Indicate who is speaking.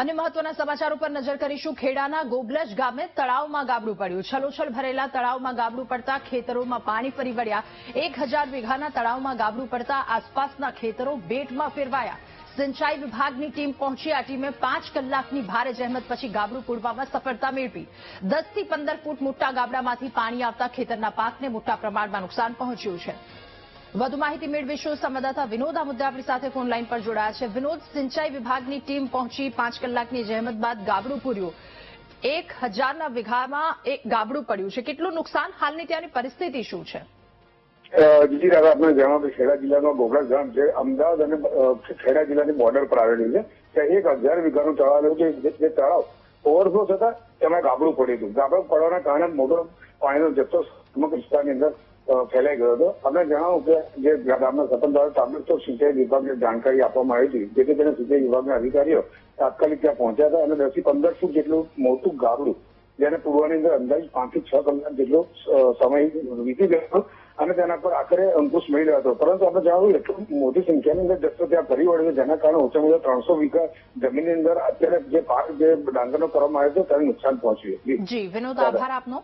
Speaker 1: અને મહત્વના સમાચારો પર નજર કરીશું। ખેડાના ગોગલજ ગામે તળાવમાં ગાબડું પડ્યું। છલોછલ ભરેલા તળાવમાં ગાબડું પડતા ખેતરોમાં પાણી ફરી વળ્યા। 1000 વીઘાના તળાવમાં ગાબડું પડતા આસપાસના ખેતરો બેટમાં ફેરવાયા। સિંચાઈ વિભાગની ટીમ પહોંચી। આ ટીમે 5 કલાકની ભારે જહેમત પછી ગાબડું પૂરવામાં સફળતા મેળવી। 10 થી 15 ફૂટ મોટા ગાબડામાંથી પાણી આવતા ખેતરના પાકને મોટા પ્રમાણમાં નુકસાન પહોંચ્યું છે। વધુ માહિતી મેળવીશું। સંવાદદાતા વિનોદ આ મુદ્દે આપણી સાથે ફોન લાઈન પર જોડાયા છે। વિનોદ, સિંચાઈ વિભાગની ટીમ પહોંચી, 5 કલાકની જહેમત બાદ ગાબડું પૂર્યું। 1000 વીઘામાં એક ગાબડું પડ્યું છે। કેટલું નુકસાન? હાલની ત્યાંની પરિસ્થિતિ શું છે?
Speaker 2: જી દાદા, આપણે જણાવો કે ખેડા જિલ્લામાં ગોગલજ ગામ છે, અમદાવાદ અને ખેડા જિલ્લાની બોર્ડર પર આવેલું છે। ત્યાં 1000 વીઘાનું તળાવ આવ્યું છે। જે તળાવ ઓવરફ્લો થતા તેમાં ગાબડું પડ્યું હતું। ગાબડું પડવાના કારણે મોટો પાણીનો જથ્થો સમગ્ર વિસ્તારની અંદર ફેલાઈ ગયો હતો। આપણે જણાવું કે જે ગામના સરપંચ દ્વારા તાબડતોબ સિંચાઈ વિભાગને જાણકારી આપવામાં આવી હતી, જેથી કરીને સિંચાઈ વિભાગના અધિકારીઓ તાત્કાલિક ત્યાં પહોંચ્યા હતા અને 10 થી 15 ફૂટ જેટલું મોટું ગાબડું, જેને પૂરવાની અંદર અંદાજે 5 થી 6 કલાક જેટલો સમય વીતી ગયો અને તેના પર આખરે અંકુશ મળી રહ્યો હતો। પરંતુ આપણે જણાવ્યું એટલું મોટી સંખ્યાની અંદર જથ્થો ત્યાં ફરી વળ્યો છે, જેના કારણે ઓછામાં ઓછા 300 વીઘા જમીનની અંદર અત્યારે જે પાક જે ડાંગરનો કરવામાં આવ્યો હતો તેને નુકસાન પહોંચ્યું।
Speaker 1: જી વિનોદ, આભાર આપનો।